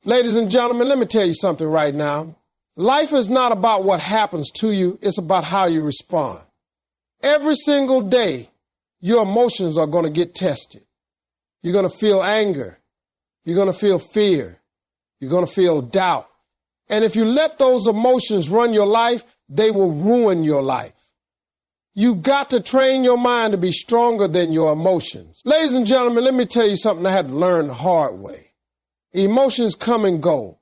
Ladies and gentlemen, let me tell you something right now. Life is not about what happens to you. It's about how you respond. Every single day, your emotions are going to get tested. You're going to feel anger. You're going to feel fear. You're going to feel doubt. And if you let those emotions run your life, they will ruin your life. You've got to train your mind to be stronger than your emotions. Ladies and gentlemen, let me tell you something I had to learn the hard way. Emotions come and go,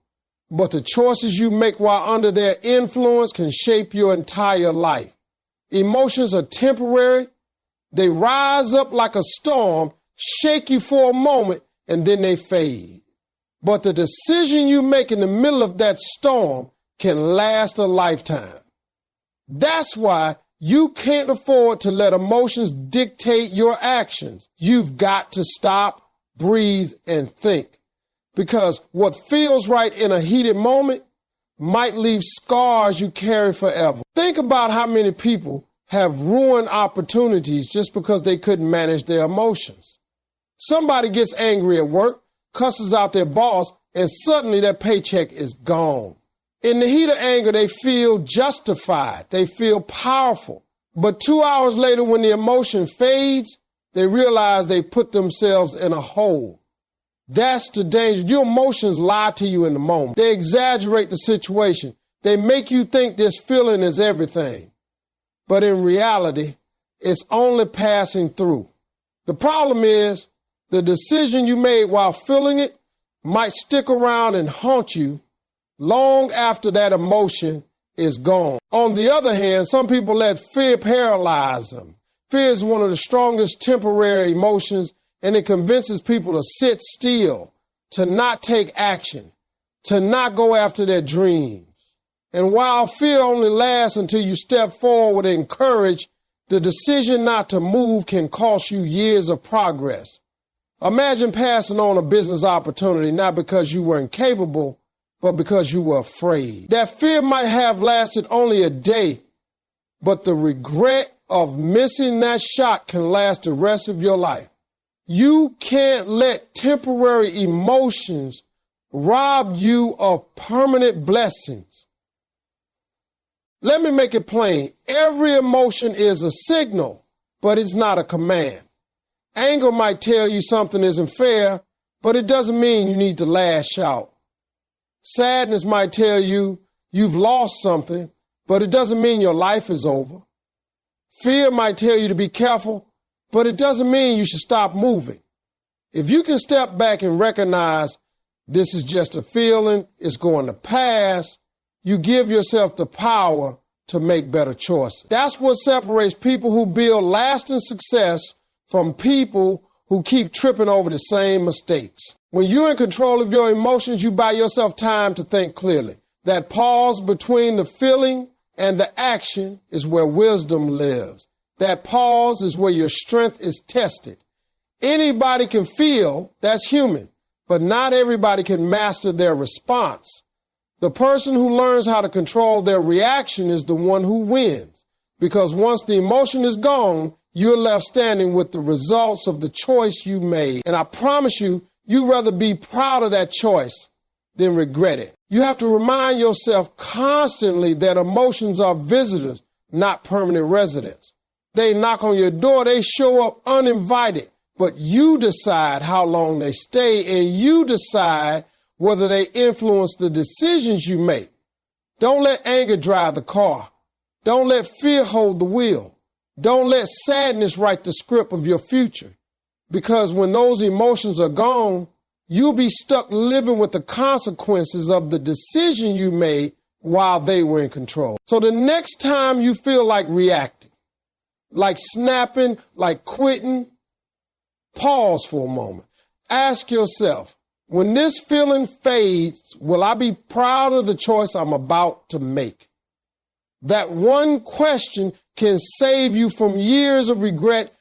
but the choices you make while under their influence can shape your entire life. Emotions are temporary. They rise up like a storm, shake you for a moment, and then they fade. But the decision you make in the middle of that storm can last a lifetime. That's why you can't afford to let emotions dictate your actions. You've got to stop, breathe, and think. Because what feels right in a heated moment might leave scars you carry forever. Think about how many people have ruined opportunities just because they couldn't manage their emotions. Somebody gets angry at work, cusses out their boss, and suddenly their paycheck is gone. In the heat of anger, they feel justified. They feel powerful. But 2 hours later, when the emotion fades, they realize they put themselves in a hole. That's the danger. Your emotions lie to you in the moment. They exaggerate the situation. They make you think this feeling is everything. But in reality, it's only passing through. The problem is the decision you made while feeling it might stick around and haunt you long after that emotion is gone. On the other hand, some people let fear paralyze them. Fear is one of the strongest temporary emotions, and it convinces people to sit still, to not take action, to not go after their dreams. And while fear only lasts until you step forward and courage, the decision not to move can cost you years of progress. Imagine passing on a business opportunity not because you were incapable, but because you were afraid. That fear might have lasted only a day, but the regret of missing that shot can last the rest of your life. You can't let temporary emotions rob you of permanent blessings. Let me make it plain. Every emotion is a signal, but it's not a command. Anger might tell you something isn't fair, but it doesn't mean you need to lash out. Sadness might tell you you've lost something, but it doesn't mean your life is over. Fear might tell you to be careful, but it doesn't mean you should stop moving. If you can step back and recognize this is just a feeling, it's going to pass, you give yourself the power to make better choices. That's what separates people who build lasting success from people who keep tripping over the same mistakes. When you're in control of your emotions, you buy yourself time to think clearly. That pause between the feeling and the action is where wisdom lives. That pause is where your strength is tested. Anybody can feel, that's human, but not everybody can master their response. The person who learns how to control their reaction is the one who wins, because once the emotion is gone, you're left standing with the results of the choice you made. And I promise you, you'd rather be proud of that choice than regret it. You have to remind yourself constantly that emotions are visitors, not permanent residents. They knock on your door, they show up uninvited, but you decide how long they stay, and you decide whether they influence the decisions you make. Don't let anger drive the car. Don't let fear hold the wheel. Don't let sadness write the script of your future. Because when those emotions are gone, you'll be stuck living with the consequences of the decision you made while they were in control. So the next time you feel like reacting, like snapping, like quitting, pause for a moment. Ask yourself, when this feeling fades, will I be proud of the choice I'm about to make? That one question can save you from years of regret.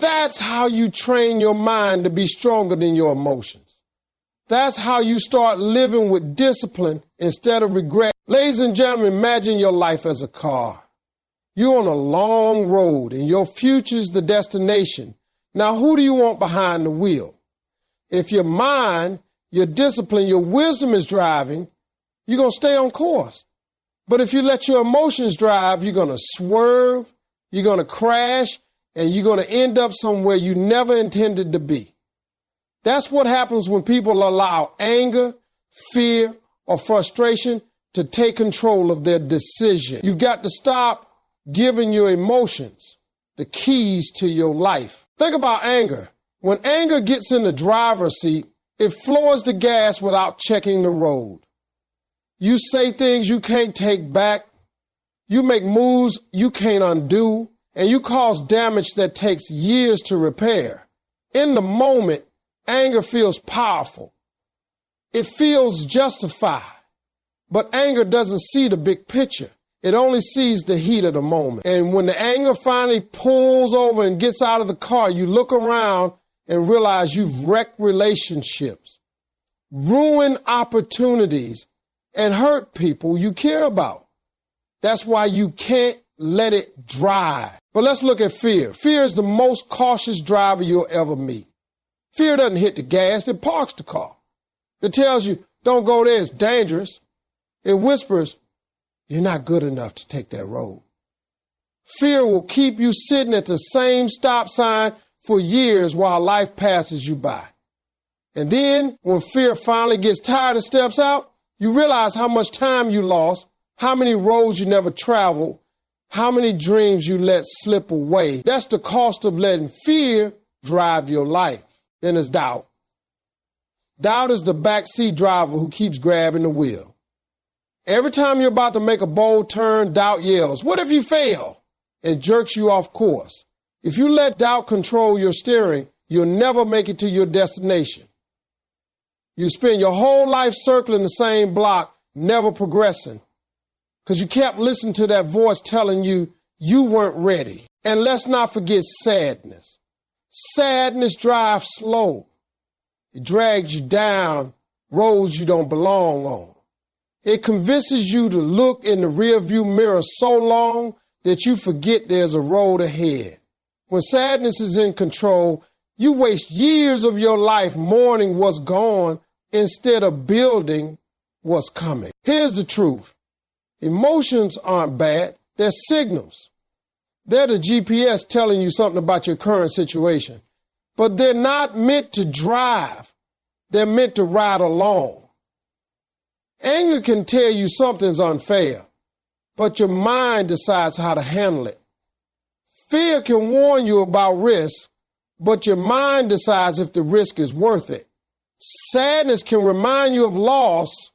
That's how you train your mind to be stronger than your emotions. That's how you start living with discipline instead of regret. Ladies and gentlemen, imagine your life as a car. You're on a long road and your future's the destination. Now, who do you want behind the wheel? If your mind your discipline, your wisdom is driving, you're going to stay on course. But if you let your emotions drive, you're going to swerve, you're going to crash, and you're going to end up somewhere you never intended to be. That's what happens when people allow anger, fear, or frustration to take control of their decision. You've got to stop giving your emotions the keys to your life. Think about anger. When anger gets in the driver's seat, it floors the gas without checking the road. You say things you can't take back. You make moves you can't undo, and you cause damage that takes years to repair. In the moment, anger feels powerful. It feels justified. But anger doesn't see the big picture. It only sees the heat of the moment. And when the anger finally pulls over and gets out of the car, you look around and realize you've wrecked relationships, ruined opportunities, and hurt people you care about. That's why you can't let it drive. But let's look at fear. Fear is the most cautious driver you'll ever meet. Fear doesn't hit the gas, it parks the car. It tells you, don't go there, it's dangerous. It whispers, you're not good enough to take that road. Fear will keep you sitting at the same stop sign for years while life passes you by. And then when fear finally gets tired and steps out, you realize how much time you lost, how many roads you never traveled, how many dreams you let slip away. That's the cost of letting fear drive your life. Then there's doubt. Doubt is the backseat driver who keeps grabbing the wheel. Every time you're about to make a bold turn, doubt yells, "What if you fail?" and jerks you off course. If you let doubt control your steering, you'll never make it to your destination. You spend your whole life circling the same block, never progressing, because you kept listening to that voice telling you you weren't ready. And let's not forget sadness. Sadness drives slow. It drags you down roads you don't belong on. It convinces you to look in the rearview mirror so long that you forget there's a road ahead. When sadness is in control, you waste years of your life mourning what's gone instead of building what's coming. Here's the truth. Emotions aren't bad. They're signals. They're the GPS telling you something about your current situation. But they're not meant to drive. They're meant to ride along. Anger can tell you something's unfair, but your mind decides how to handle it. Fear can warn you about risk, but your mind decides if the risk is worth it. Sadness can remind you of loss,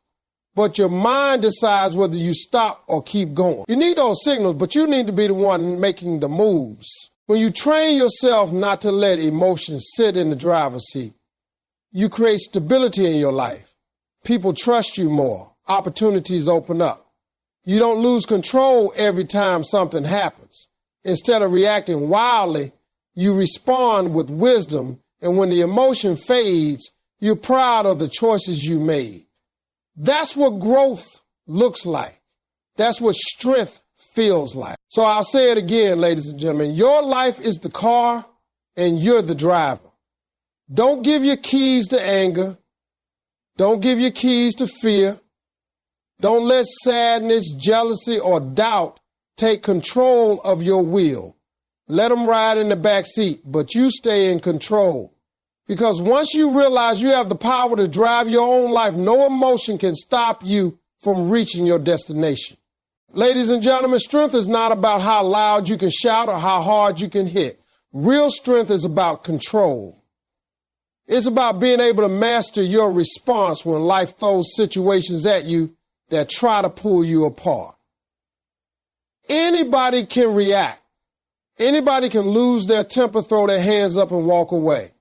but your mind decides whether you stop or keep going. You need those signals, but you need to be the one making the moves. When you train yourself not to let emotions sit in the driver's seat, you create stability in your life. People trust you more. Opportunities open up. You don't lose control every time something happens. Instead of reacting wildly, you respond with wisdom, and when the emotion fades, you're proud of the choices you made. That's what growth looks like. That's what strength feels like. So I'll say it again, ladies and gentlemen. Your life is the car, and you're the driver. Don't give your keys to anger. Don't give your keys to fear. Don't let sadness, jealousy, or doubt take control of your wheel. Let them ride in the back seat, but you stay in control. Because once you realize you have the power to drive your own life, no emotion can stop you from reaching your destination. Ladies and gentlemen, strength is not about how loud you can shout or how hard you can hit. Real strength is about control. It's about being able to master your response when life throws situations at you that try to pull you apart. Anybody can react. Anybody can lose their temper, throw their hands up, and walk away.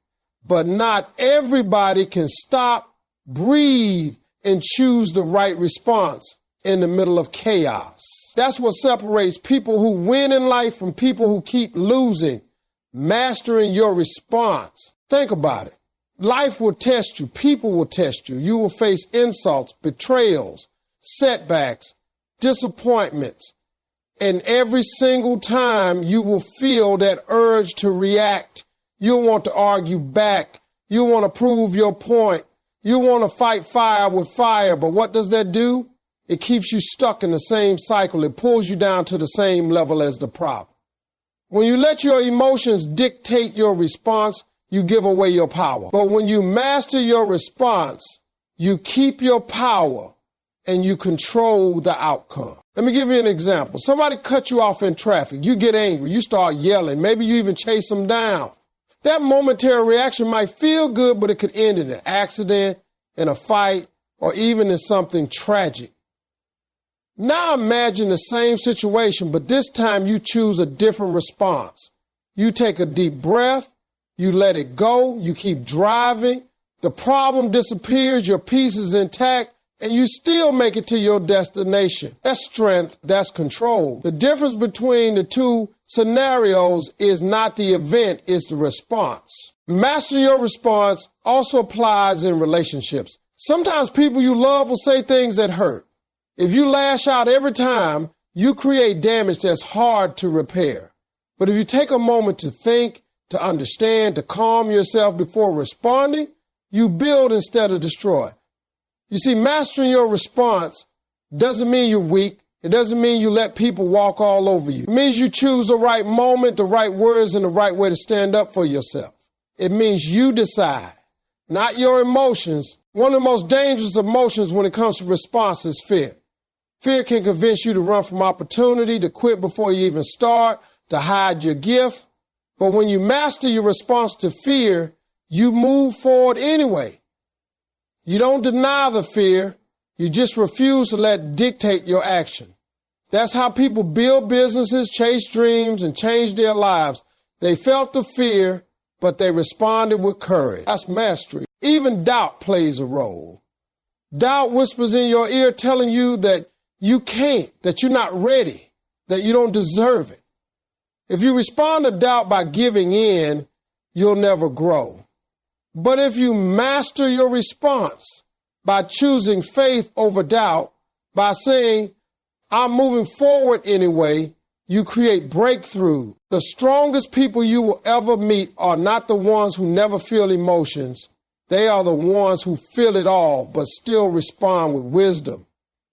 But not everybody can stop, breathe, and choose the right response in the middle of chaos. That's what separates people who win in life from people who keep losing. Mastering your response. Think about it. Life will test you. People will test you. You will face insults, betrayals, setbacks, disappointments. And every single time you will feel that urge to react. You'll want to argue back. You'll want to prove your point. You want to fight fire with fire, but what does that do? It keeps you stuck in the same cycle. It pulls you down to the same level as the problem. When you let your emotions dictate your response, you give away your power. But when you master your response, you keep your power and you control the outcome. Let me give you an example. Somebody cut you off in traffic. You get angry. You start yelling. Maybe you even chase them down. That momentary reaction might feel good, but it could end in an accident, in a fight, or even in something tragic. Now imagine the same situation, but this time you choose a different response. You take a deep breath, you let it go, you keep driving, the problem disappears, your peace is intact, and you still make it to your destination. That's strength, that's control. The difference between the two scenarios is not the event, it's the response. Mastering your response also applies in relationships. Sometimes people you love will say things that hurt. If you lash out every time, you create damage that's hard to repair. But if you take a moment to think, to understand, to calm yourself before responding, you build instead of destroy. You see, mastering your response doesn't mean you're weak. It doesn't mean you let people walk all over you. It means you choose the right moment, the right words, and the right way to stand up for yourself. It means you decide, not your emotions. One of the most dangerous emotions when it comes to response is fear. Fear can convince you to run from opportunity, to quit before you even start, to hide your gift. But when you master your response to fear, you move forward anyway. You don't deny the fear. You just refuse to let it dictate your action. That's how people build businesses, chase dreams, and change their lives. They felt the fear, but they responded with courage. That's mastery. Even doubt plays a role. Doubt whispers in your ear telling you that you can't, that you're not ready, that you don't deserve it. If you respond to doubt by giving in, you'll never grow. But if you master your response by choosing faith over doubt, by saying, I'm moving forward anyway, you create breakthrough. The strongest people you will ever meet are not the ones who never feel emotions. They are the ones who feel it all, but still respond with wisdom.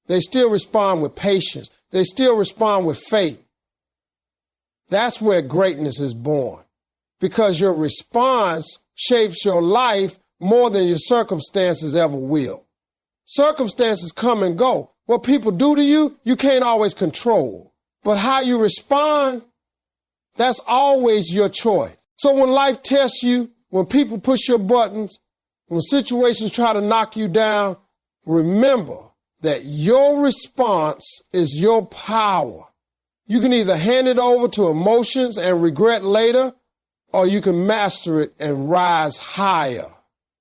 They still respond with patience. They still respond with faith. That's where greatness is born, because your response shapes your life more than your circumstances ever will. Circumstances come and go. What people do to you, you can't always control. But how you respond, that's always your choice. So when life tests you, when people push your buttons, when situations try to knock you down, remember that your response is your power. You can either hand it over to emotions and regret later, or you can master it and rise higher.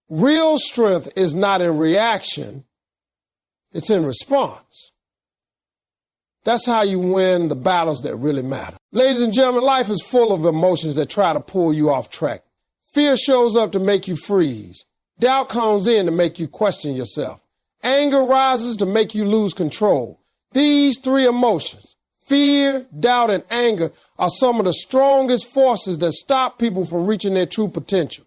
Real strength is not in reaction, it's in response. That's how you win the battles that really matter. Ladies and gentlemen, life is full of emotions that try to pull you off track. Fear shows up to make you freeze. Doubt comes in to make you question yourself. Anger rises to make you lose control. These three emotions, fear, doubt, and anger, are some of the strongest forces that stop people from reaching their true potential.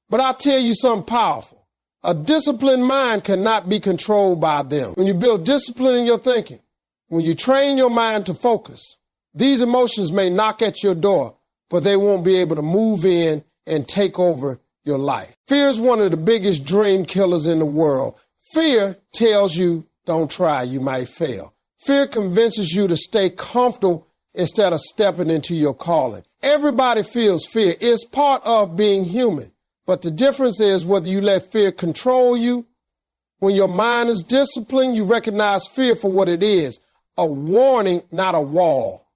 But I'll tell you something powerful. A disciplined mind cannot be controlled by them. When you build discipline in your thinking, when you train your mind to focus, these emotions may knock at your door, but they won't be able to move in and take over your life. Fear is one of the biggest dream killers in the world. Fear tells you, don't try, you might fail. Fear convinces you to stay comfortable instead of stepping into your calling. Everybody feels fear. It's part of being human. But the difference is whether you let fear control you. When your mind is disciplined, you recognize fear for what it is, a warning, not a wall.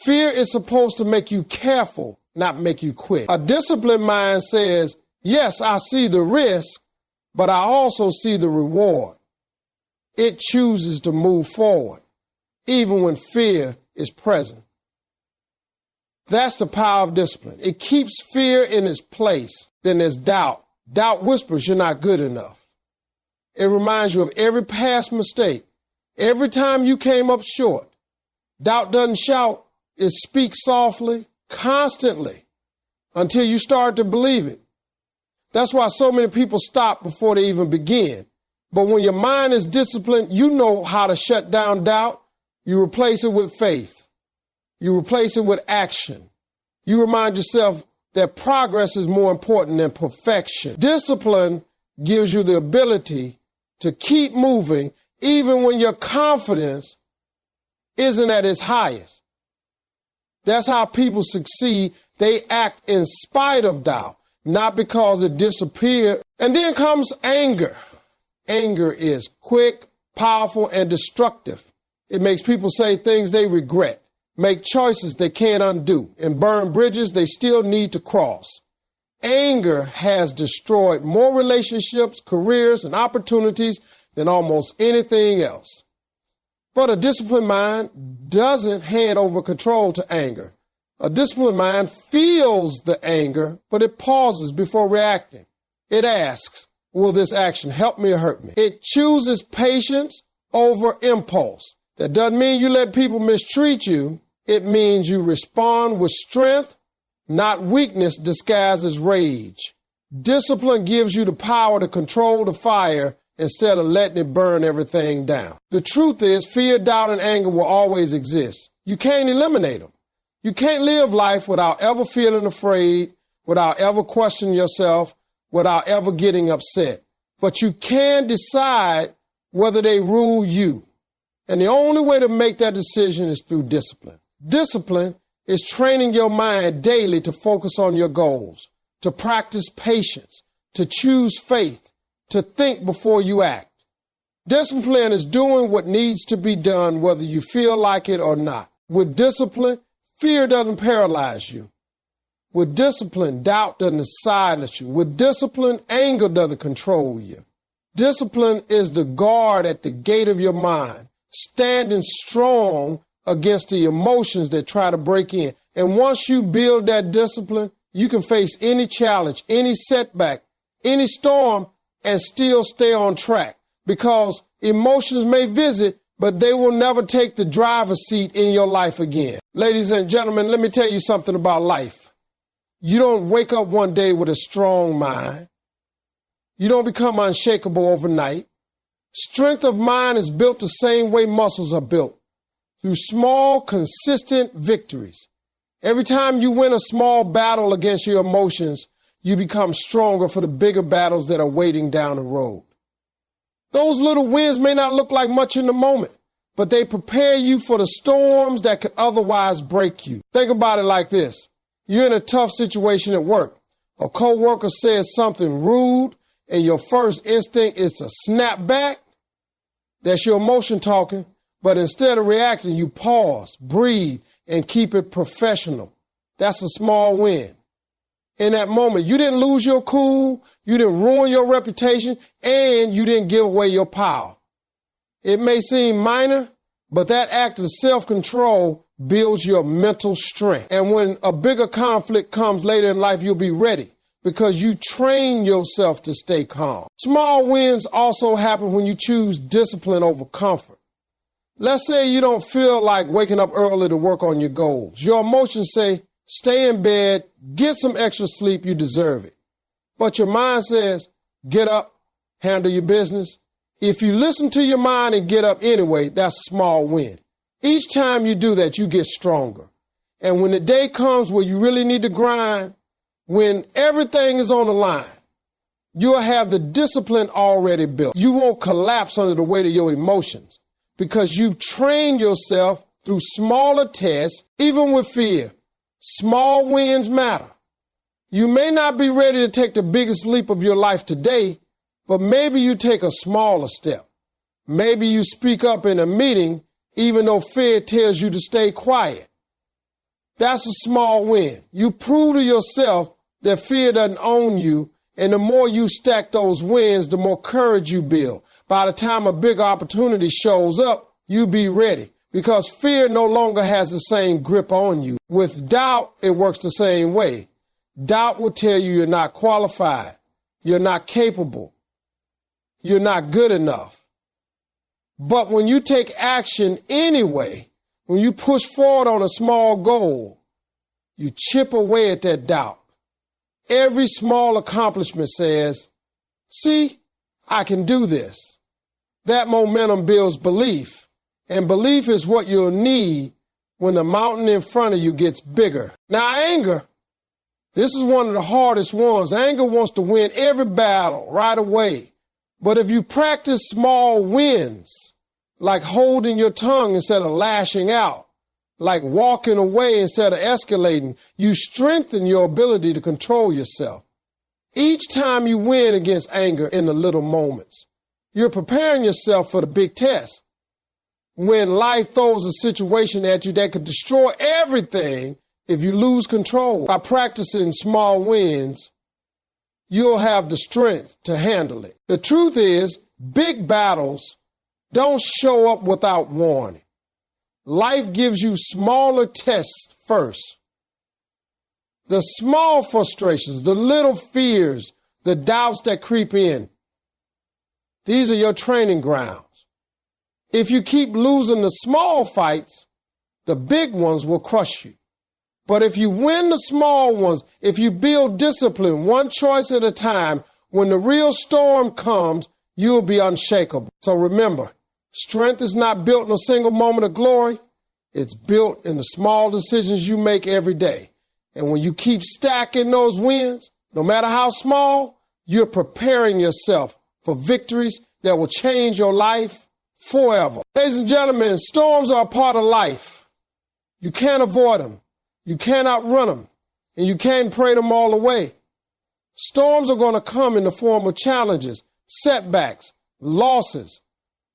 Fear is supposed to make you careful, not make you quit. A disciplined mind says, yes, I see the risk, but I also see the reward. It chooses to move forward, even when fear is present. That's the power of discipline. It keeps fear in its place. Then there's doubt. Doubt whispers you're not good enough. It reminds you of every past mistake. Every time you came up short. Doubt doesn't shout. It speaks softly, constantly, until you start to believe it. That's why so many people stop before they even begin. But when your mind is disciplined, you know how to shut down doubt. You replace it with faith. You replace it with action. You remind yourself that progress is more important than perfection. Discipline gives you the ability to keep moving even when your confidence isn't at its highest. That's how people succeed. They act in spite of doubt, not because it disappeared. And then comes anger. Anger is quick, powerful, and destructive. It makes people say things they regret, make choices they can't undo, and burn bridges they still need to cross. Anger has destroyed more relationships, careers, and opportunities than almost anything else. But a disciplined mind doesn't hand over control to anger. A disciplined mind feels the anger, but it pauses before reacting. It asks, will this action help me or hurt me? It chooses patience over impulse. That doesn't mean you let people mistreat you. It means you respond with strength, not weakness disguised as rage. Discipline gives you the power to control the fire instead of letting it burn everything down. The truth is, fear, doubt, and anger will always exist. You can't eliminate them. You can't live life without ever feeling afraid, without ever questioning yourself, without ever getting upset. But you can decide whether they rule you. And the only way to make that decision is through discipline. Discipline is training your mind daily to focus on your goals, to practice patience, to choose faith, to think before you act. Discipline is doing what needs to be done whether you feel like it or not. With discipline, fear doesn't paralyze you. With discipline, doubt doesn't silence you. With discipline, anger doesn't control you. Discipline is the guard at the gate of your mind, standing strong against the emotions that try to break in. And once you build that discipline, you can face any challenge, any setback, any storm, and still stay on track. Because emotions may visit, but they will never take the driver's seat in your life again. Ladies and gentlemen, let me tell you something about life. You don't wake up one day with a strong mind. You don't become unshakable overnight. Strength of mind is built the same way muscles are built, through small, consistent victories. Every time you win a small battle against your emotions, you become stronger for the bigger battles that are waiting down the road. Those little wins may not look like much in the moment, but they prepare you for the storms that could otherwise break you. Think about it like this. You're in a tough situation at work. A coworker says something rude, and your first instinct is to snap back. That's your emotion talking. But instead of reacting, you pause, breathe, and keep it professional. That's a small win. In that moment, you didn't lose your cool, you didn't ruin your reputation, and you didn't give away your power. It may seem minor, but that act of self-control builds your mental strength. And when a bigger conflict comes later in life, you'll be ready because you train yourself to stay calm. Small wins also happen when you choose discipline over comfort. Let's say you don't feel like waking up early to work on your goals. Your emotions say, stay in bed, get some extra sleep, you deserve it. But your mind says, get up, handle your business. If you listen to your mind and get up anyway, that's a small win. Each time you do that, you get stronger. And when the day comes where you really need to grind, when everything is on the line, you'll have the discipline already built. You won't collapse under the weight of your emotions because you've trained yourself through smaller tests, even with fear. Small wins matter. You may not be ready to take the biggest leap of your life today, but maybe you take a smaller step. Maybe you speak up in a meeting even though fear tells you to stay quiet. That's a small win. You prove to yourself that fear doesn't own you, and the more you stack those wins, the more courage you build. By the time a big opportunity shows up, you be ready because fear no longer has the same grip on you. With doubt, it works the same way. Doubt will tell you you're not qualified, you're not capable, you're not good enough. But when you take action anyway, when you push forward on a small goal, you chip away at that doubt. Every small accomplishment says, see, I can do this. That momentum builds belief, and belief is what you'll need when the mountain in front of you gets bigger. Now, anger, this is one of the hardest ones. Anger wants to win every battle right away. But if you practice small wins, like holding your tongue instead of lashing out, like walking away instead of escalating, you strengthen your ability to control yourself. Each time you win against anger in the little moments, you're preparing yourself for the big test. When life throws a situation at you that could destroy everything if you lose control, by practicing small wins, you'll have the strength to handle it. The truth is, big battles don't show up without warning. Life gives you smaller tests first. The small frustrations, the little fears, the doubts that creep in, these are your training grounds. If you keep losing the small fights, the big ones will crush you. But if you win the small ones, if you build discipline one choice at a time, when the real storm comes, you'll be unshakable. So remember, strength is not built in a single moment of glory. It's built in the small decisions you make every day. And when you keep stacking those wins, no matter how small, you're preparing yourself for victories that will change your life forever. Ladies and gentlemen, storms are a part of life. You can't avoid them. You can't outrun them. And you can't pray them all away. Storms are going to come in the form of challenges, setbacks, losses,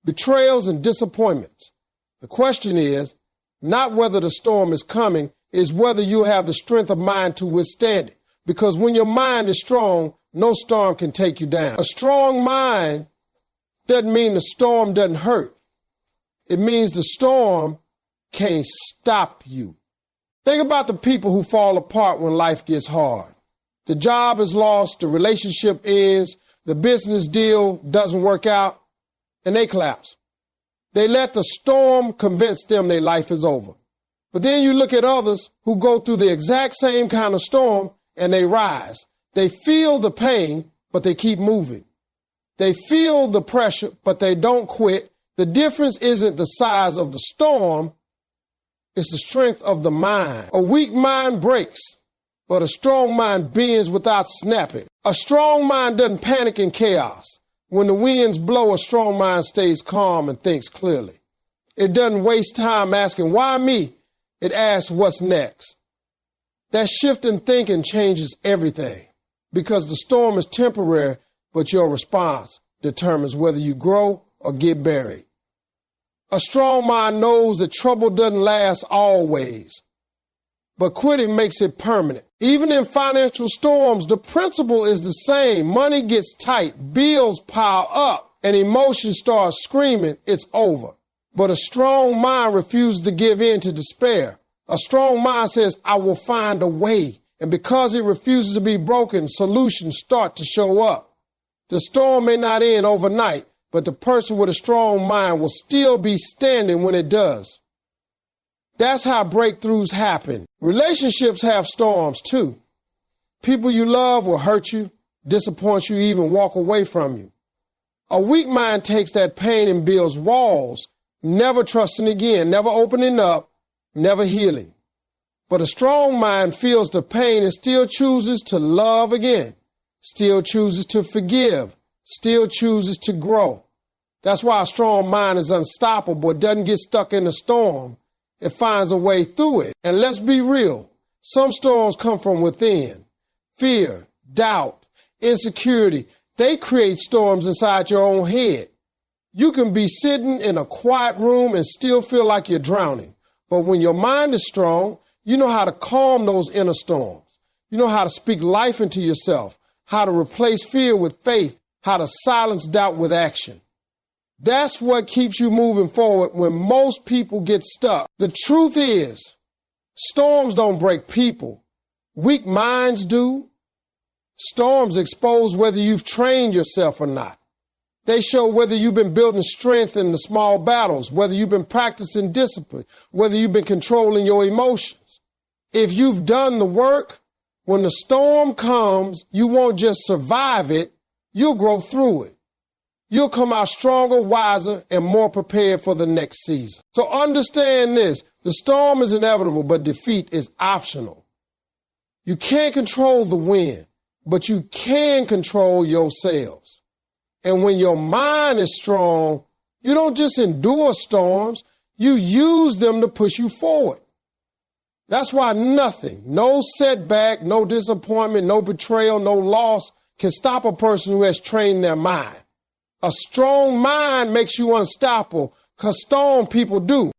betrayals, and disappointments. The question is not whether the storm is coming, is whether you have the strength of mind to withstand it. Because when your mind is strong, no storm can take you down. A strong mind doesn't mean the storm doesn't hurt. It means the storm can't stop you. Think about the people who fall apart when life gets hard. The job is lost, the relationship ends, the business deal doesn't work out, and they collapse. They let the storm convince them their life is over. But then you look at others who go through the exact same kind of storm and they rise. They feel the pain, but they keep moving. They feel the pressure, but they don't quit. The difference isn't the size of the storm, it's the strength of the mind. A weak mind breaks, but a strong mind bends without snapping. A strong mind doesn't panic in chaos. When the winds blow, a strong mind stays calm and thinks clearly. It doesn't waste time asking, why me? It asks, what's next? That shift in thinking changes everything, because the storm is temporary, but your response determines whether you grow or get buried. A strong mind knows that trouble doesn't last always, but quitting makes it permanent. Even in financial storms, the principle is the same. Money gets tight, bills pile up, and emotions start screaming, it's over. But a strong mind refuses to give in to despair. A strong mind says, I will find a way. And because it refuses to be broken, solutions start to show up. The storm may not end overnight, but the person with a strong mind will still be standing when it does. That's how breakthroughs happen. Relationships have storms too. People you love will hurt you, disappoint you, even walk away from you. A weak mind takes that pain and builds walls, never trusting again, never opening up, never healing. But a strong mind feels the pain and still chooses to love again, still chooses to forgive, still chooses to grow. That's why a strong mind is unstoppable. It doesn't get stuck in the storm. It finds a way through it. And let's be real. Some storms come from within. Fear, doubt, insecurity. They create storms inside your own head. You can be sitting in a quiet room and still feel like you're drowning. But when your mind is strong, you know how to calm those inner storms. You know how to speak life into yourself, how to replace fear with faith, how to silence doubt with action. That's what keeps you moving forward when most people get stuck. The truth is, storms don't break people. Weak minds do. Storms expose whether you've trained yourself or not. They show whether you've been building strength in the small battles, whether you've been practicing discipline, whether you've been controlling your emotions. If you've done the work, When the storm comes, you won't just survive it, you'll grow through it. You'll come out stronger, wiser, and more prepared for the next season. So understand this, the storm is inevitable, but defeat is optional. You can't control the wind, but you can control yourselves. And when your mind is strong, you don't just endure storms, you use them to push you forward. That's why nothing, no setback, no disappointment, no betrayal, no loss can stop a person who has trained their mind. A strong mind makes you unstoppable because storm people do.